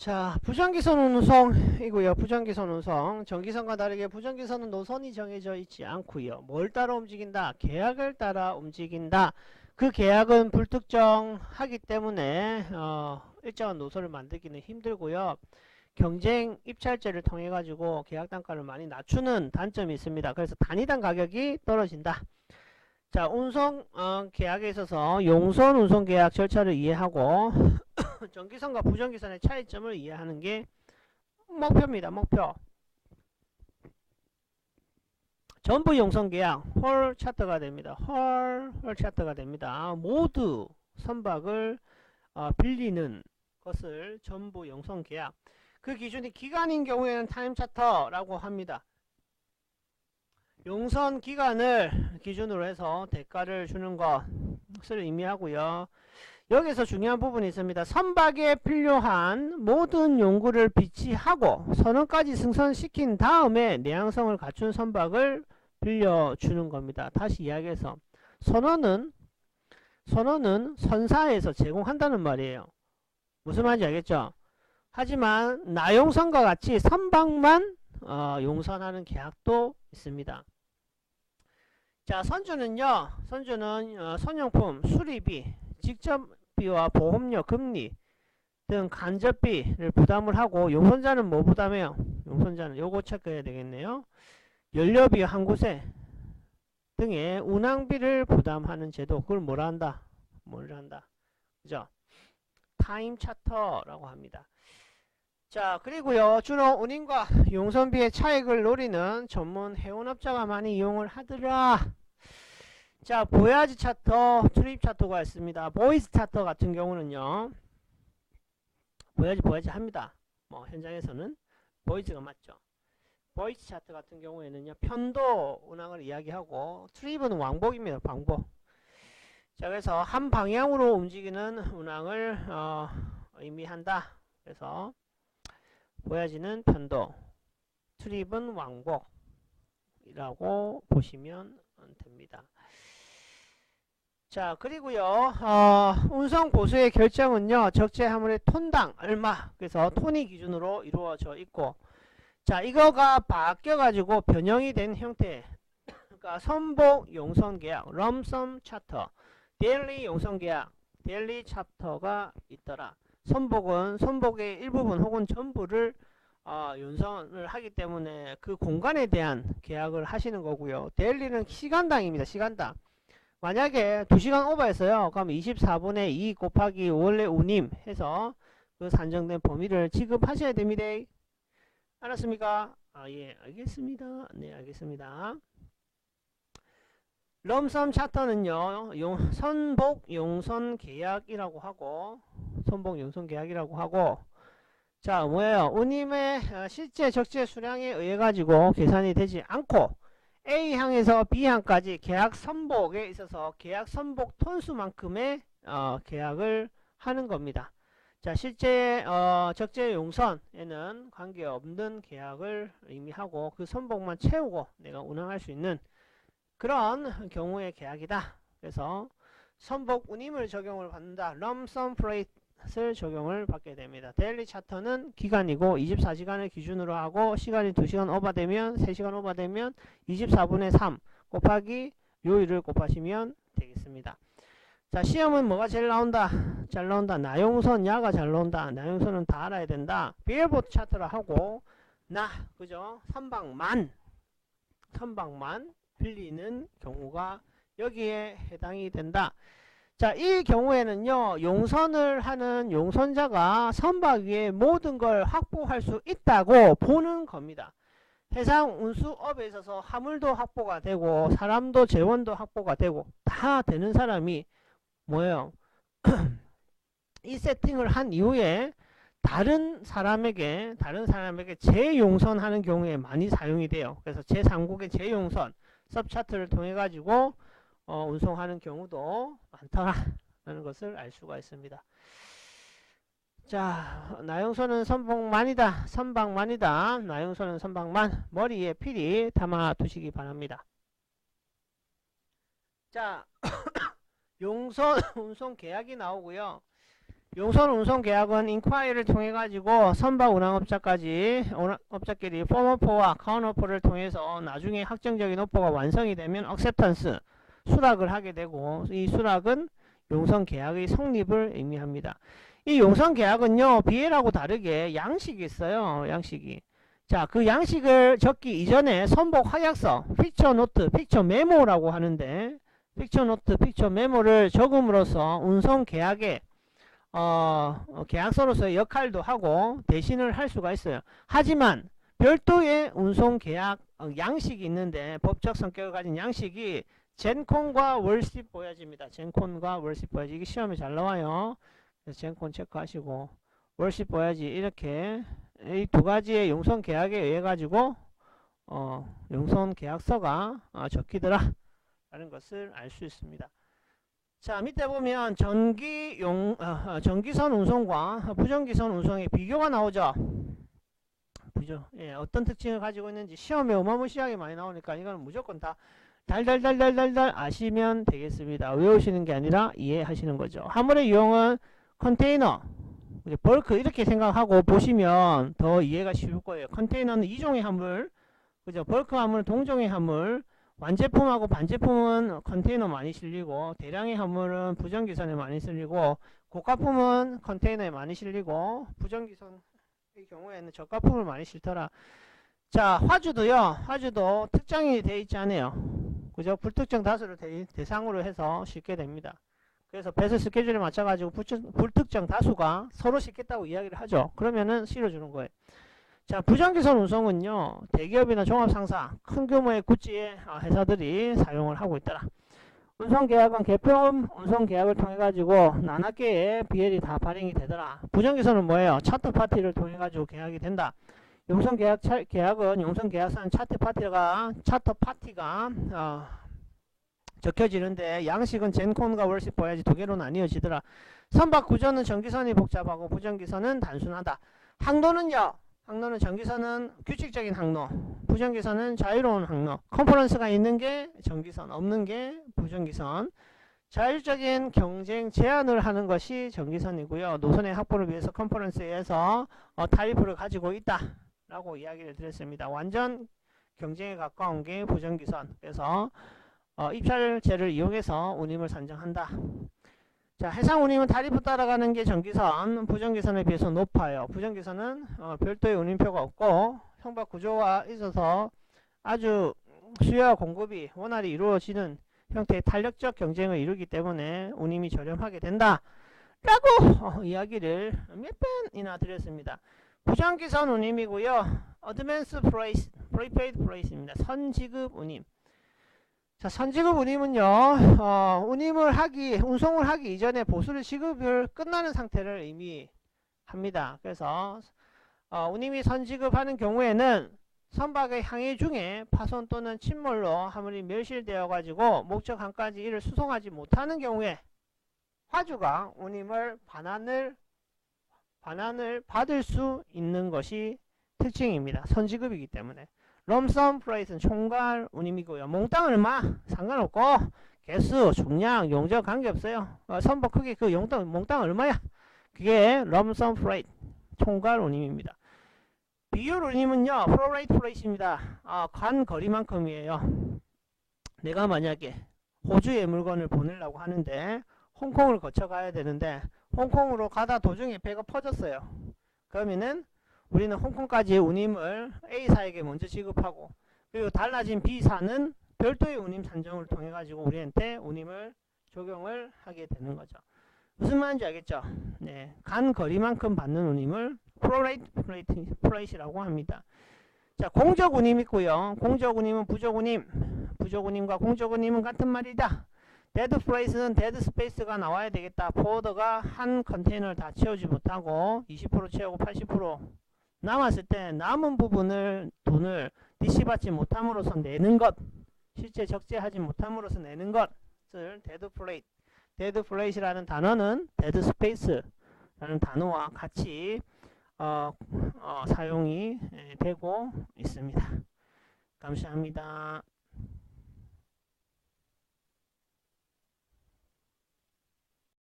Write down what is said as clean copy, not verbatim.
자, 부정기선 운송이고요. 부정기선 운송. 정기선과 다르게 부정기선은 노선이 정해져 있지 않고요. 뭘 따라 움직인다? 계약을 따라 움직인다. 그 계약은 불특정하기 때문에 일정한 노선을 만들기는 힘들고요. 경쟁 입찰제를 통해 가지고 계약 단가를 많이 낮추는 단점이 있습니다. 그래서 단위당 가격이 떨어진다. 자, 운송 계약에 있어서 용선 운송 계약 절차를 이해하고 정기선과 부정기선의 차이점을 이해하는 게 목표입니다. 목표. 전부 용선 계약 홀 차트가 됩니다. 홀 차트가 됩니다. 모두 선박을 빌리는 것을 전부 용선 계약. 그 기준이 기간인 경우에는 타임 차터라고 합니다. 용선 기간을 기준으로 해서 대가를 주는 것을 의미하고요. 여기서 중요한 부분이 있습니다. 선박에 필요한 모든 용구를 비치하고 선원까지 승선시킨 다음에 내양성을 갖춘 선박을 빌려주는 겁니다. 다시 이야기해서 선원은 선사에서 제공한다는 말이에요. 무슨 말인지 알겠죠? 하지만 나용선과 같이 선박만 용선하는 계약도 있습니다. 자, 선주는요. 선주는 선용품 수리비, 직접비와 보험료, 금리 등 간접비를 부담을 하고, 용선자는 뭐 부담해요? 용선자는 요거 체크해야 되겠네요. 연료비, 항구세 등의 운항비를 부담하는 제도. 그걸 뭐라 한다? 뭐라 한다? 그죠? 타임 차터라고 합니다. 자, 그리고요. 주로 운임과 용선비의 차익을 노리는 전문 해운업자가 많이 이용을 하더라. 자, 보야지 차터, 트립 차터가 있습니다. 보이즈 차터 같은 경우는요. 보야지 합니다. 뭐 현장에서는 보이즈가 맞죠. 보이즈 차터 같은 경우에는요. 편도 운항을 이야기하고, 트립은 왕복입니다. 왕복. 자, 그래서 한 방향으로 움직이는 운항을 의미한다. 그래서 보야지는 편도, 트립은 왕복이라고 보시면 됩니다. 자, 그리고요, 운송 보수의 결정은요, 적재 화물의 톤당 얼마, 그래서 톤이 기준으로 이루어져 있고, 자, 이거가 바뀌어가지고 변형이 된 형태, 그러니까 선복 용선 계약, 럼섬 차터, 데일리 용선 계약, 데일리 차터가 있더라. 선복은 선복의 일부분 혹은 전부를 용선을 하기 때문에 그 공간에 대한 계약을 하시는 거고요. 데일리는 시간당입니다. 시간당. 만약에 2시간 오버했어요. 그럼 24분의 2 곱하기 원래 운임 해서 그 산정된 범위를 지급하셔야 됩니다. 알았습니까? 예, 알겠습니다. 네, 알겠습니다. 럼섬 차터는요, 선복 용선 계약이라고 하고, 자, 뭐예요? 운임의 실제 적재 수량에 의해 가지고 계산이 되지 않고, A항에서 B항까지 계약 선복에 있어서 계약 선복 톤수만큼의 계약을 하는 겁니다. 자, 실제 적재 용선에는 관계없는 계약을 의미하고, 그 선복만 채우고 내가 운항할 수 있는 그런 경우의 계약이다. 그래서 선복 운임을 적용을 받는다. 럼섬 프레이트를 적용을 받게 됩니다. 데일리 차터는 기간이고 24시간을 기준으로 하고, 시간이 2시간 오버되면 3시간 오버되면 24분의 3 곱하기 요일을 곱하시면 되겠습니다. 자, 시험은 뭐가 제일 나온다? 잘 나온다. 나용선, 야가 잘 나온다. 나용선은 다 알아야 된다. 비엘보트 차트를 하고, 그죠? 선박만 빌리는 경우가 여기에 해당이 된다. 자, 이 경우에는요, 용선을 하는 용선자가 선박 위에 모든 걸 확보할 수 있다고 보는 겁니다. 해상 운수업에 있어서 화물도 확보가 되고, 사람도 재원도 확보가 되고, 다 되는 사람이 뭐예요? 이 세팅을 한 이후에 다른 사람에게 재용선하는 경우에 많이 사용이 돼요. 그래서 제3국의 재용선 서브차트를 통해 가지고 운송하는 경우도 많다라는 것을 알 수가 있습니다. 자, 나용선은 선박만이다. 나용선은 선박만. 머리에 필히 담아 두시기 바랍니다. 자, 용선 운송 계약이 나오고요. 용선 운송 계약은 인콰이를 통해 가지고 선박 운항업자까지 업자끼리 폼오퍼와 카운오퍼를 통해서 나중에 확정적인 오퍼가 완성이 되면 억셉턴스 수락을 하게 되고, 이 수락은 용선 계약의 성립을 의미합니다. 이 용선 계약은요, BL하고 다르게 양식이 있어요. 양식이. 자, 그 양식을 적기 이전에 선복 확약서, 픽처 노트, 픽처 메모라고 하는데, 픽처 노트, 픽처 메모를 적음으로써 운송 계약에 계약서로서의 역할도 하고 대신을 할 수가 있어요. 하지만 별도의 운송 계약 양식이 있는데, 법적 성격을 가진 양식이 젠콘과 월십 보야지입니다. 젠콘과 월십 보야지. 이게 시험에 잘 나와요. 그래서 젠콘 체크하시고 월십 보야지, 이렇게 이 두 가지의 용선 계약에 의해 가지고 용선 계약서가 적히더라 라는 것을 알 수 있습니다. 자, 밑에 보면 전기선 운송과 부전기선 운송의 비교가 나오죠. 그죠? 예, 어떤 특징을 가지고 있는지 시험에 어마무시하게 많이 나오니까 이거는 무조건 다 달달달달달달 아시면 되겠습니다. 외우시는 게 아니라 이해하시는 거죠. 화물의 유형은 컨테이너, 벌크 이렇게 생각하고 보시면 더 이해가 쉬울 거예요. 컨테이너는 2종의 화물, 그죠? 벌크 화물은 동종의 화물, 완제품하고 반제품은 컨테이너 많이 실리고, 대량의 화물은 부전기선에 많이 실리고, 고가품은 컨테이너에 많이 실리고, 부전기선의 경우에는 저가품을 많이 실더라. 자, 화주도요. 화주도 특정이 되어 있지 않아요. 그죠? 불특정 다수를 대상으로 해서 싣게 됩니다. 그래서 배수 스케줄에 맞춰가지고 불특정 다수가 서로 싣겠다고 이야기를 하죠. 그러면은 실어주는 거예요. 자, 부전기선 운송은요, 대기업이나 종합상사, 큰 규모의 구찌의 회사들이 사용을 하고 있더라. 운송계약은 개편 운송계약을 통해 가지고 나낱개의 BL이 다 발행이 되더라. 부전기선은 뭐예요? 차트 파티를 통해 가지고 계약이 된다. 계약은 용선계약서는 차트 파티가 적혀지는데, 양식은 젠콘과 월십 보야지 두 개로 나뉘어지더라. 선박 구조는 전기선이 복잡하고 부전기선은 단순하다. 항로는요, 항로는 전기선은 규칙적인 항로, 부전기선은 자유로운 항로. 컨퍼런스가 있는 게 전기선, 없는 게 부전기선. 자율적인 경쟁 제한을 하는 것이 전기선이고요. 노선의 확보를 위해서 컨퍼런스에서 타리프를 가지고 있다 라고 이야기를 드렸습니다. 완전 경쟁에 가까운 게 부전기선. 그래서 입찰제를 이용해서 운임을 산정한다. 자, 해상 운임은 타리프 따라가는 게 전기선, 부전기선에 비해서 높아요. 부전기선은 별도의 운임표가 없고 선박 구조와 있어서 아주 수요와 공급이 원활히 이루어지는 형태의 탄력적 경쟁을 이루기 때문에 운임이 저렴하게 된다 라고 이야기를 몇 번이나 드렸습니다. 부전기선 운임이고요. 어드밴스 프라이스, 프리페이드 프라이스입니다. 선지급 운임. 자, 선지급 운임은요, 운송을 하기 이전에 보수를 지급을 끝나는 상태를 의미합니다. 그래서 운임이 선지급하는 경우에는 선박의 항해 중에 파손 또는 침몰로 화물이 멸실되어 가지고 목적 항까지 이를 수송하지 못하는 경우에 화주가 운임을 반환을 받을 수 있는 것이 특징입니다. 선지급이기 때문에. 럼섬 프라이스는 총괄 운임이고요. 몽땅 얼마 상관없고 개수, 중량, 용적 관계없어요. 선박 크기 그 몽땅 얼마야? 그게 럼섬 프라이스 총괄 운임입니다. 비율 운임은요, 프로레이트 프라이스입니다. 간 거리만큼이에요. 내가 만약에 호주에 물건을 보내려고 하는데 홍콩을 거쳐 가야 되는데 홍콩으로 가다 도중에 배가 퍼졌어요. 그러면은 우리는 홍콩까지의 운임을 A사에게 먼저 지급하고, 그리고 달라진 B사는 별도의 운임 산정을 통해 가지고 우리한테 운임을 적용을 하게 되는 거죠. 무슨 말인지 알겠죠? 네, 간 거리만큼 받는 운임을 프로레이트 프라이스라고 합니다. 자, 공적 운임 있고요. 공적 운임은 부적 운임, 부적 운임과 공적 운임은 같은 말이다. 데드 프라이스는 데드 스페이스가 나와야 되겠다. 포워더가 한 컨테이너를 다 채우지 못하고 20% 채우고 80% 남았을 때 남은 부분을 돈을 디시받지 못함으로써 내는 것, 실제 적재하지 못함으로써 내는 것을 데드 플레이트, 데드 플레이트라는 단어는 데드 스페이스라는 단어와 같이 사용이 되고 있습니다. 감사합니다.